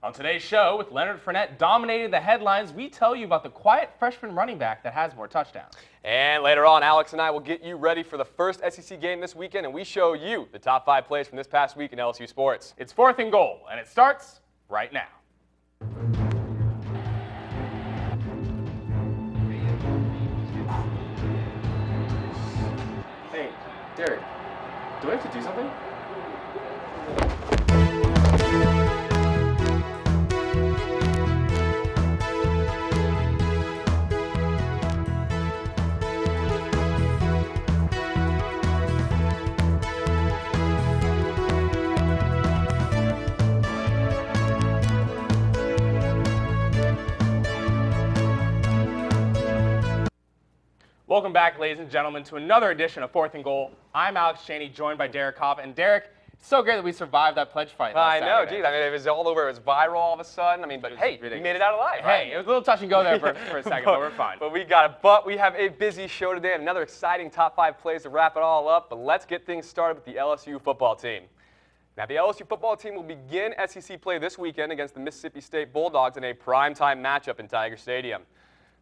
On today's show, with Leonard Fournette dominating the headlines, we tell you about the quiet freshman running back that has more touchdowns. And later on, Alex and I will get you ready for the first SEC game this weekend, and we show you the top 5 plays from this past week in LSU sports. It's 4th and goal, and it starts right now. Hey, Derek, do I have to do something? Welcome back, ladies and gentlemen, to another edition of 4th and Goal. I'm Alex Cheney, joined by Derek Hoff. And Derek, it's so great that we survived that pledge fight last I know, Saturday. geez. I mean, it was all over. It was viral all of a sudden. I mean, but hey, we made it out alive, right? Hey, it was a little touch and go there for a second, but we're fine. But we got it. But we have a busy show today and another exciting top 5 plays to wrap it all up. But let's get things started with the LSU football team. Now, the LSU football team will begin SEC play this weekend against the Mississippi State Bulldogs in a primetime matchup in Tiger Stadium.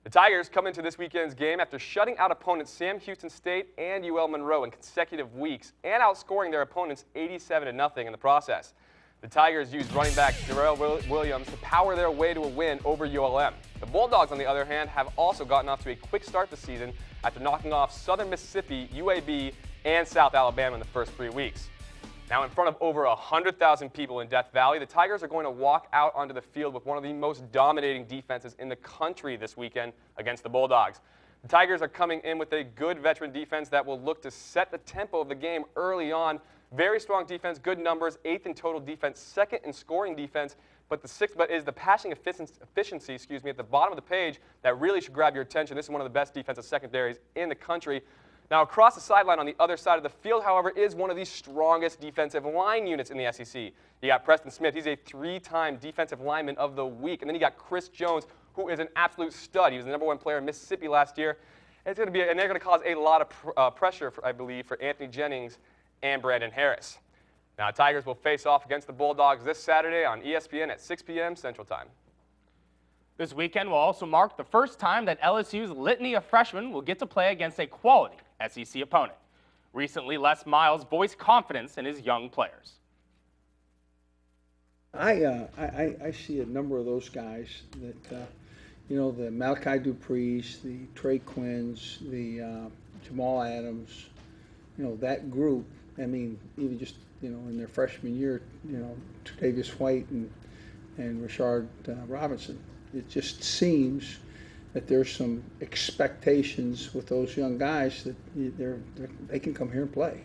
The Tigers come into this weekend's game after shutting out opponents Sam Houston State and UL Monroe in consecutive weeks and outscoring their opponents 87-0 in the process. The Tigers used running back Darrell Williams to power their way to a win over ULM. The Bulldogs, on the other hand, have also gotten off to a quick start this season after knocking off Southern Mississippi, UAB, and South Alabama in the first 3 weeks. Now, in front of over 100,000 people in Death Valley, the Tigers are going to walk out onto the field with one of the most dominating defenses in the country this weekend against the Bulldogs. The Tigers are coming in with a good veteran defense that will look to set the tempo of the game early on. Very strong defense, good numbers, 8th in total defense, 2nd in scoring defense, but is the passing efficiency, at the bottom of the page that really should grab your attention. This is one of the best defensive secondaries in the country. Now, across the sideline on the other side of the field, however, is one of the strongest defensive line units in the SEC. You got Preston Smith. He's a 3-time defensive lineman of the week. And then you got Chris Jones, who is an absolute stud. He was the #1 player in Mississippi last year. And they're going to cause a lot of pressure, I believe, for Anthony Jennings and Brandon Harris. Now, Tigers will face off against the Bulldogs this Saturday on ESPN at 6 p.m. Central Time. This weekend will also mark the first time that LSU's litany of freshmen will get to play against a quality SEC opponent. Recently, Les Miles voiced confidence in his young players. I see a number of those guys that, the Malachi Duprees, the Trey Quinns, the Jamal Adams, that group. I mean, even just, in their freshman year, Tre'Davious White and Rashard Robinson. It just seems that there's some expectations with those young guys that they can come here and play.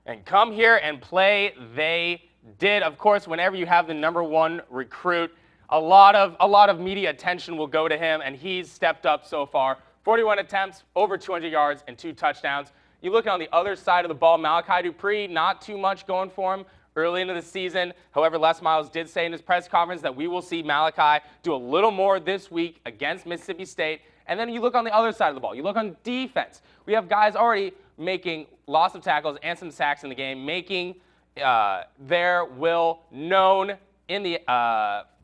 And come here and play, they did. Of course, whenever you have the #1 recruit, a lot of media attention will go to him, and he's stepped up so far. 41 attempts, over 200 yards, and 2 touchdowns. You look on the other side of the ball, Malachi Dupree, not too much going for him early into the season. However, Les Miles did say in his press conference that we will see Malachi do a little more this week against Mississippi State. And then you look on the other side of the ball. You look on defense. We have guys already making loss of tackles and some sacks in the game, making their will known in the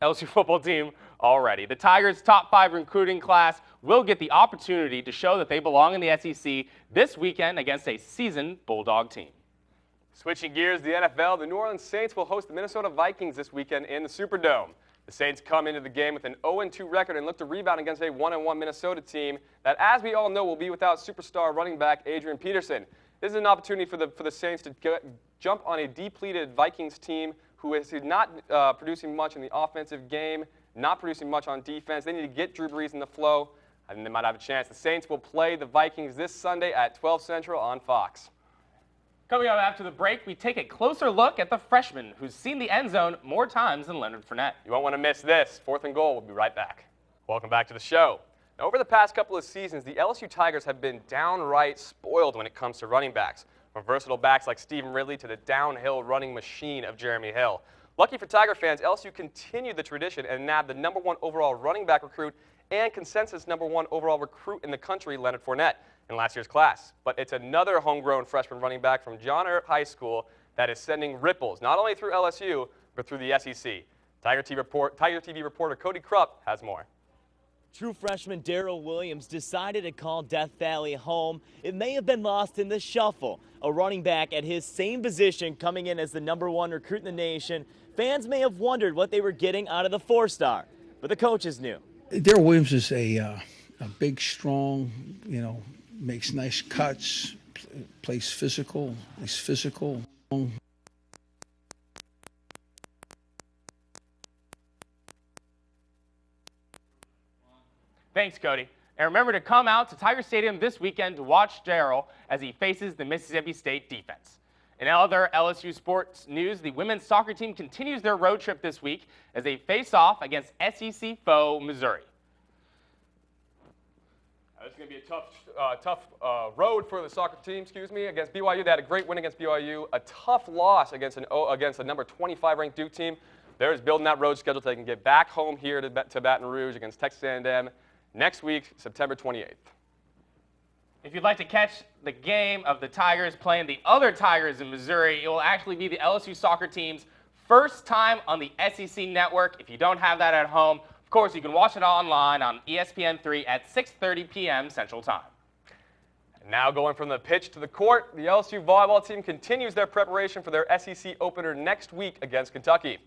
LSU football team already. The Tigers' top 5 recruiting class will get the opportunity to show that they belong in the SEC this weekend against a seasoned Bulldog team. Switching gears to the NFL, the New Orleans Saints will host the Minnesota Vikings this weekend in the Superdome. The Saints come into the game with an 0-2 record and look to rebound against a 1-1 Minnesota team that, as we all know, will be without superstar running back Adrian Peterson. This is an opportunity for the Saints to jump on a depleted Vikings team who is not producing much in the offensive game, not producing much on defense. They need to get Drew Brees in the flow. I think they might have a chance. The Saints will play the Vikings this Sunday at 12 Central on Fox. Coming up after the break, we take a closer look at the freshman who's seen the end zone more times than Leonard Fournette. You won't want to miss this. 4th and Goal. We'll be right back. Welcome back to the show. Now, over the past couple of seasons, the LSU Tigers have been downright spoiled when it comes to running backs, from versatile backs like Stephen Ridley to the downhill running machine of Jeremy Hill. Lucky for Tiger fans, LSU continued the tradition and nabbed the #1 overall running back recruit and consensus #1 overall recruit in the country, Leonard Fournette. in last year's class. But it's another homegrown freshman running back from John Earp High School that is sending ripples, not only through LSU, but through the SEC. Tiger TV reporter Cody Krupp has more. True freshman Darrell Williams decided to call Death Valley home. It may have been lost in the shuffle. A running back at his same position coming in as the #1 recruit in the nation. Fans may have wondered what they were getting out of the 4-star, but the coaches knew. Darrell Williams is a big, strong, makes nice cuts, plays physical. He's physical. Thanks, Cody. And remember to come out to Tiger Stadium this weekend to watch Darrell as he faces the Mississippi State defense. In other LSU sports news, the women's soccer team continues their road trip this week as they face off against SEC foe Missouri. This is going to be a tough road for the soccer team, against BYU. They had a great win against BYU, a tough loss against a number 25 ranked Duke team. They're just building that road schedule so they can get back home here to Baton Rouge against Texas A&M next week, September 28th. If you'd like to catch the game of the Tigers playing the other Tigers in Missouri, it will actually be the LSU soccer team's first time on the SEC network. If you don't have that at home, of course, you can watch it online on ESPN3 at 6:30 p.m. Central Time. And now going from the pitch to the court, the LSU volleyball team continues their preparation for their SEC opener next week against Kentucky.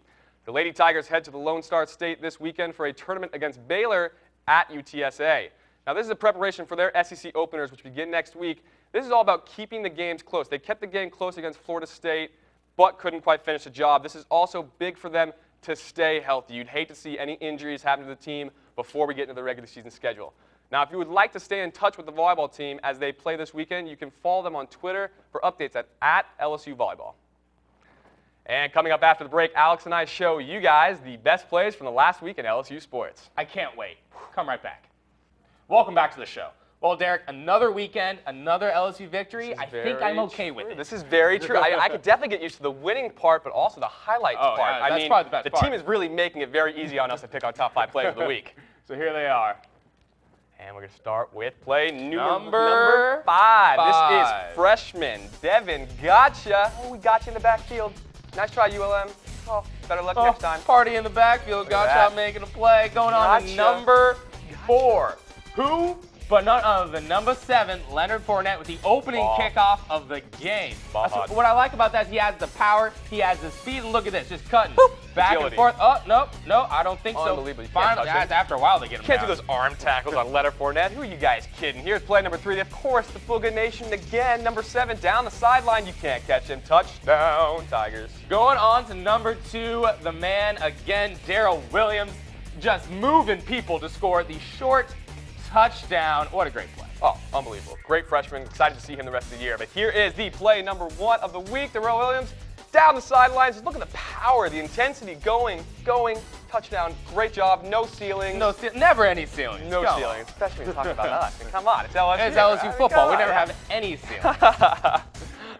The Lady Tigers head to the Lone Star State this weekend for a tournament against Baylor at UTSA. Now, this is a preparation for their SEC openers, which begin next week. This is all about keeping the games close. They kept the game close against Florida State, but couldn't quite finish the job. This is also big for them to stay healthy. You'd hate to see any injuries happen to the team before we get into the regular season schedule. Now, if you would like to stay in touch with the volleyball team as they play this weekend, you can follow them on Twitter for updates at LSU Volleyball. And coming up after the break, Alex and I show you guys the best plays from the last week in LSU sports. I can't wait. Come right back. Welcome back to the show. Well, Derek, another weekend, another LSU victory. I think I'm okay with it. This is very true. I could definitely get used to the winning part, but also the highlights part. Yeah, I mean, probably the best part. Team is really making it very easy on us to pick our top 5 plays of the week. So here they are. And we're going to start with play number 5. This is freshman Devin Gotcha. Oh, we got you in the backfield. Nice try, ULM. Oh, better luck next time. Party in the backfield. Gotcha making a play. Going on to number 4. Who? But none other than number 7, Leonard Fournette, with the opening kickoff of the game. What I like about that is he has the power, he has the speed, and look at this, just cutting back and forth. Oh, no, I don't think so. Unbelievable. Finally, after a while they get him Can't down. do those arm tackles on Leonard Fournette. Who are you guys kidding? Here's play number 3. Of course, the Booga Nation again. Number 7 down the sideline. You can't catch him. Touchdown, Tigers. Going on to number 2, the man again, Darrell Williams, just moving people to score the short touchdown. What a great play. Oh, unbelievable. Great freshman. Excited to see him the rest of the year. But here is the play number 1 of the week. Darrell Williams down the sidelines. Just look at the power, the intensity, going, touchdown. Great job. No ceiling. Never any ceilings. No ceiling. Especially when you're talking about us. I mean, come on, it's LSU. It's LSU football. We never have any ceiling.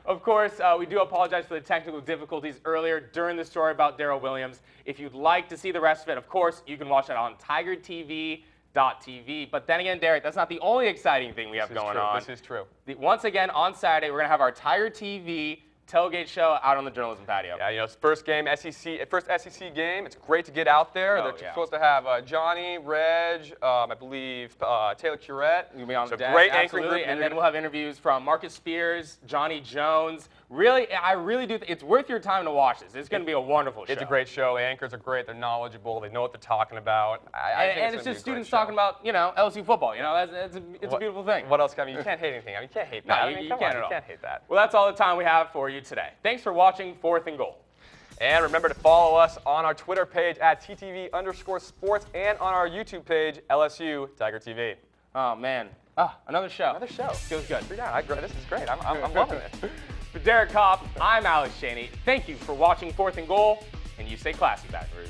Of course, we do apologize for the technical difficulties earlier during the story about Darrell Williams. If you'd like to see the rest of it, of course, you can watch it on TigerTV.tv. But then again, Derek, that's not the only exciting thing we have going on. This is true. Once again, on Saturday, we're going to have our Tiger TV tailgate show out on the journalism patio. Yeah, it's first SEC game. It's great to get out there. They're supposed to have Johnny, Reg, I believe Taylor Curette. You'll be on the deck, great absolutely. anchoring group. And then we'll have interviews from Marcus Spears, Johnny Jones. Really, I really do think it's worth your time to watch this. It's going to be a wonderful show. It's a great show. Anchors are great. They're knowledgeable. They know what they're talking about. And it's just students talking about, LSU football. It's a beautiful thing. What else? You can't hate anything. You can't hate that. No, you can't at all. You can't hate that. Well, that's all the time we have for you today. Thanks for watching 4th and Goal. And remember to follow us on our Twitter page at @TTV_sports and on our YouTube page, LSU Tiger TV. Oh, man. Another show. Another show. Feels good. Yeah, this is great. I'm loving it. For Derek Kopp, I'm Alex Cheney. Thank you for watching 4th and Goal, and you stay classy, Baton Rouge.